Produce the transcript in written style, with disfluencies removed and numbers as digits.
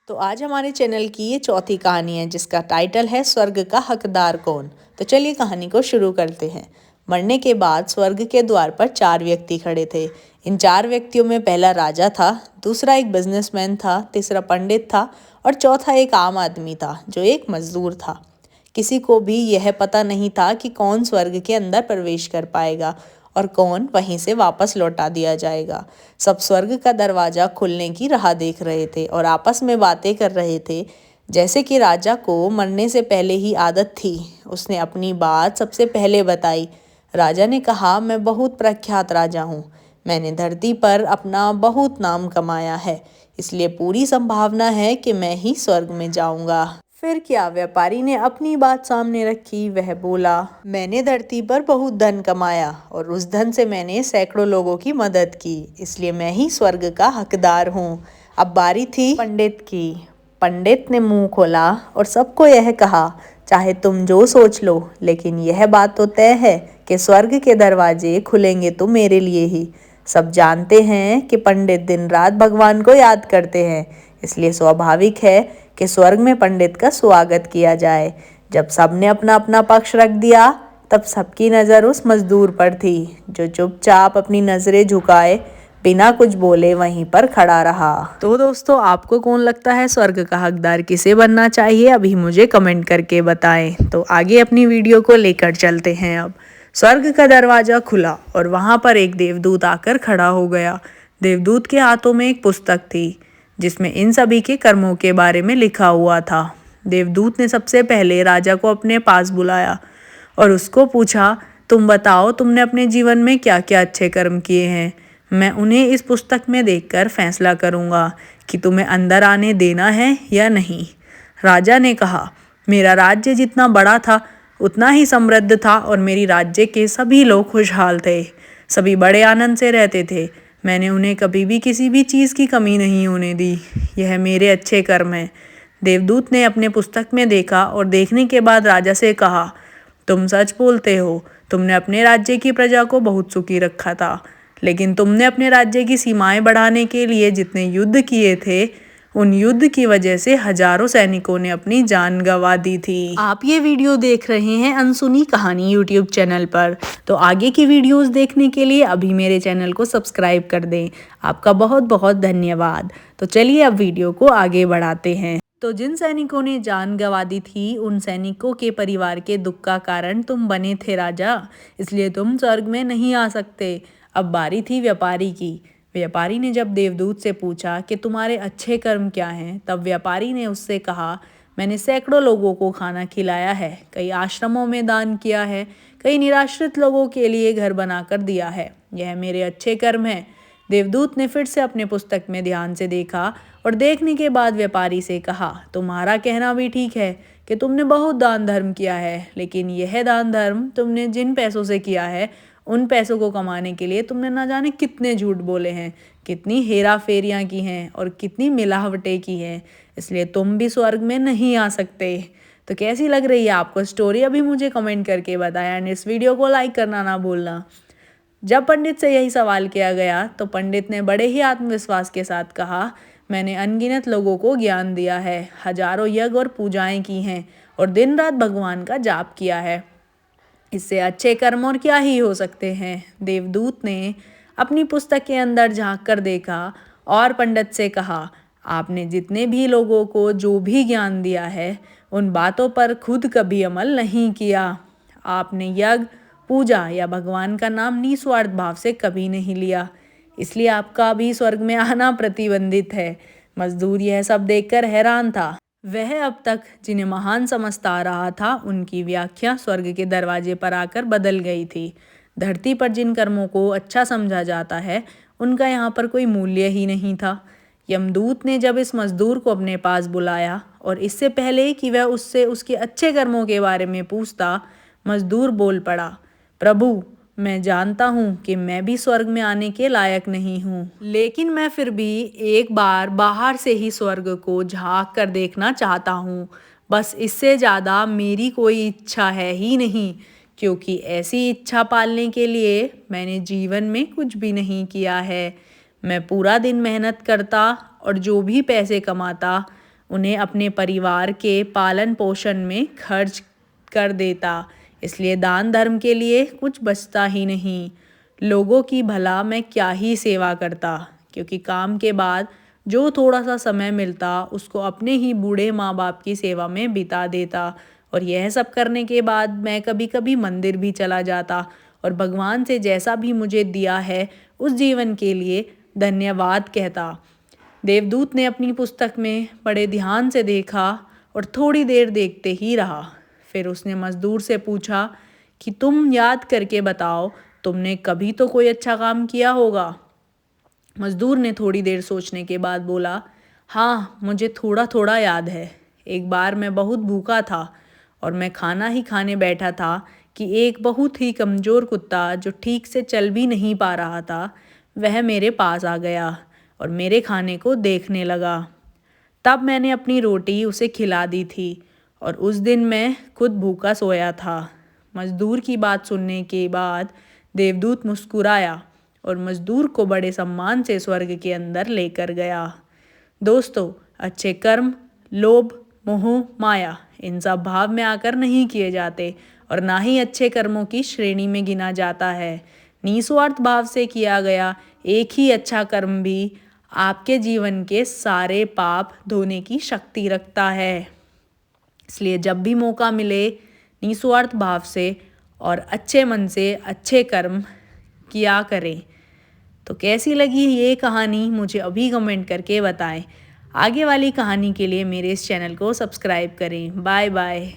तो आज हमारे चैनल की ये चौथी कहानी है जिसका टाइटल है स्वर्ग का हकदार कौन। तो चलिए कहानी को शुरू करते हैं। मरने के बाद स्वर्ग के द्वार पर 4 व्यक्ति खड़े थे। इन 4 व्यक्तियों में पहला राजा था, दूसरा एक बिजनेसमैन था, तीसरा पंडित था और चौथा एक आम आदमी था जो एक मजदूर था। किसी को भी यह पता नहीं था कि कौन स्वर्ग के अंदर प्रवेश कर पाएगा और कौन वहीं से वापस लौटा दिया जाएगा। सब स्वर्ग का दरवाजा खुलने की राह देख रहे थे और आपस में बातें कर रहे थे। जैसे कि राजा को मरने से पहले ही आदत थी, उसने अपनी बात सबसे पहले बताई। राजा ने कहा, मैं बहुत प्रख्यात राजा हूँ। मैंने धरती पर अपना बहुत नाम कमाया है, इसलिए पूरी संभावना है कि मैं ही स्वर्ग में जाऊंगा। फिर क्या? व्यापारी ने अपनी बात सामने रखी। वह बोला, मैंने धरती पर बहुत धन कमाया और उस धन से मैंने सैकड़ों लोगों की मदद की, इसलिए मैं ही स्वर्ग का हकदार हूँ। अब बारी थी पंडित की। पंडित ने मुंह खोला और सबको यह कहा, चाहे तुम जो सोच लो, लेकिन यह बात तो तय है कि स्वर्ग के दरवाजे खुलेंगे तो मेरे लिए ही। सब जानते हैं कि पंडित दिन रात भगवान को याद करते हैं, इसलिए स्वाभाविक है कि स्वर्ग में पंडित का स्वागत किया जाए। जब सबने अपना अपना पक्ष रख दिया, तब सबकी नज़र उस मजदूर पर थी जो चुपचाप अपनी नज़रें झुकाए बिना कुछ बोले वहीं पर खड़ा रहा। तो दोस्तों, आपको कौन लगता है स्वर्ग का हकदार किसे बनना चाहिए? अभी मुझे कमेंट करके बताएं। तो आगे अपनी वीडियो को लेकर चलते हैं। अब स्वर्ग का दरवाजा खुला और वहां पर एक देवदूत आकर खड़ा हो गया। देवदूत के हाथों में एक पुस्तक थी जिसमें इन सभी के कर्मों के बारे में लिखा हुआ था। देवदूत ने सबसे पहले राजा को अपने पास बुलाया और उसको पूछा, तुम बताओ, तुमने अपने जीवन में क्या क्या अच्छे कर्म किए हैं। मैं उन्हें इस पुस्तक में देखकर फैसला करूँगा कि तुम्हें अंदर आने देना है या नहीं। राजा ने कहा, मेरा राज्य जितना बड़ा था उतना ही समृद्ध था और मेरी राज्य के सभी लोग खुशहाल थे। सभी बड़े आनंद से रहते थे। मैंने उन्हें कभी भी किसी भी चीज़ की कमी नहीं होने दी। यह मेरे अच्छे कर्म हैं। देवदूत ने अपने पुस्तक में देखा और देखने के बाद राजा से कहा, तुम सच बोलते हो। तुमने अपने राज्य की प्रजा को बहुत सुखी रखा था, लेकिन तुमने अपने राज्य की सीमाएं बढ़ाने के लिए जितने युद्ध किए थे, उन युद्ध की वजह से हजारों सैनिकों ने अपनी जान गंवा दी थी। आप ये वीडियो देख रहे हैं अनसुनी कहानी यूट्यूब चैनल पर। तो आगे की वीडियोस देखने के लिए अभी मेरे चैनल को सब्सक्राइब कर दें। आपका बहुत बहुत धन्यवाद। तो चलिए अब वीडियो को आगे बढ़ाते हैं। तो जिन सैनिकों ने जान गंवा दी थी, उन सैनिकों के परिवार के दुख का कारण तुम बने थे राजा, इसलिए तुम स्वर्ग में नहीं आ सकते। अब बारी थी व्यापारी की। व्यापारी ने जब देवदूत से पूछा कि तुम्हारे अच्छे कर्म क्या हैं, तब व्यापारी ने उससे कहा, मैंने सैकड़ों लोगों को खाना खिलाया है, कई आश्रमों में दान किया है, कई निराश्रित लोगों के लिए घर बनाकर दिया है। यह मेरे अच्छे कर्म हैं। देवदूत ने फिर से अपने पुस्तक में ध्यान से देखा और देखने के बाद व्यापारी से कहा, तुम्हारा कहना भी ठीक है कि तुमने बहुत दान धर्म किया है, लेकिन यह दान धर्म तुमने जिन पैसों से किया है, उन पैसों को कमाने के लिए तुमने ना जाने कितने झूठ बोले हैं, कितनी हेरा फेरियाँ की हैं और कितनी मिलावटें की हैं, इसलिए तुम भी स्वर्ग में नहीं आ सकते। तो कैसी लग रही है आपको स्टोरी? अभी मुझे कमेंट करके बताया एंड इस वीडियो को लाइक करना ना भूलना। जब पंडित से यही सवाल किया गया तो पंडित ने बड़े ही आत्मविश्वास के साथ कहा, मैंने अनगिनत लोगों को ज्ञान दिया है, हजारों यज्ञ और पूजाएं की हैं और दिन रात भगवान का जाप किया है। इससे अच्छे कर्म और क्या ही हो सकते हैं। देवदूत ने अपनी पुस्तक के अंदर झांक कर देखा और पंडित से कहा, आपने जितने भी लोगों को जो भी ज्ञान दिया है, उन बातों पर खुद कभी अमल नहीं किया। आपने यज्ञ, पूजा या भगवान का नाम निस्वार्थ भाव से कभी नहीं लिया, इसलिए आपका भी स्वर्ग में आना प्रतिबंधित है। मजदूर यह सब देखकर हैरान था। वह अब तक जिन्हें महान समझता आ रहा था, उनकी व्याख्या स्वर्ग के दरवाजे पर आकर बदल गई थी। धरती पर जिन कर्मों को अच्छा समझा जाता है, उनका यहाँ पर कोई मूल्य ही नहीं था। यमदूत ने जब इस मजदूर को अपने पास बुलाया और इससे पहले कि वह उससे उसके अच्छे कर्मों के बारे में पूछता, मजदूर बोल पड़ा, प्रभु, मैं जानता हूँ कि मैं भी स्वर्ग में आने के लायक नहीं हूँ, लेकिन मैं फिर भी एक बार बाहर से ही स्वर्ग को झांक कर देखना चाहता हूँ। बस इससे ज़्यादा मेरी कोई इच्छा है ही नहीं, क्योंकि ऐसी इच्छा पालने के लिए मैंने जीवन में कुछ भी नहीं किया है। मैं पूरा दिन मेहनत करता और जो भी पैसे कमाता उन्हें अपने परिवार के पालन पोषण में खर्च कर देता। इसलिए दान धर्म के लिए कुछ बचता ही नहीं। लोगों की भला मैं क्या ही सेवा करता, क्योंकि काम के बाद जो थोड़ा सा समय मिलता उसको अपने ही बूढ़े माँ बाप की सेवा में बिता देता। और यह सब करने के बाद मैं कभी कभी मंदिर भी चला जाता और भगवान से जैसा भी मुझे दिया है उस जीवन के लिए धन्यवाद कहता। देवदूत ने अपनी पुस्तक में बड़े ध्यान से देखा और थोड़ी देर देखते ही रहा। फिर उसने मजदूर से पूछा कि तुम याद करके बताओ, तुमने कभी तो कोई अच्छा काम किया होगा। मजदूर ने थोड़ी देर सोचने के बाद बोला, हाँ, मुझे थोड़ा थोड़ा याद है। एक बार मैं बहुत भूखा था और मैं खाना ही खाने बैठा था कि एक बहुत ही कमज़ोर कुत्ता जो ठीक से चल भी नहीं पा रहा था, वह मेरे पास आ गया और मेरे खाने को देखने लगा। तब मैंने अपनी रोटी उसे खिला दी थी और उस दिन मैं खुद भूखा सोया था। मजदूर की बात सुनने के बाद देवदूत मुस्कुराया और मजदूर को बड़े सम्मान से स्वर्ग के अंदर लेकर गया। दोस्तों, अच्छे कर्म लोभ, मोह, माया इन सब भाव में आकर नहीं किए जाते और ना ही अच्छे कर्मों की श्रेणी में गिना जाता है। निस्वार्थ भाव से किया गया एक ही अच्छा कर्म भी आपके जीवन के सारे पाप धोने की शक्ति रखता है। इसलिए जब भी मौका मिले निस्वार्थ भाव से और अच्छे मन से अच्छे कर्म किया करें। तो कैसी लगी ये कहानी मुझे अभी कमेंट करके बताएं। आगे वाली कहानी के लिए मेरे इस चैनल को सब्सक्राइब करें। Bye bye.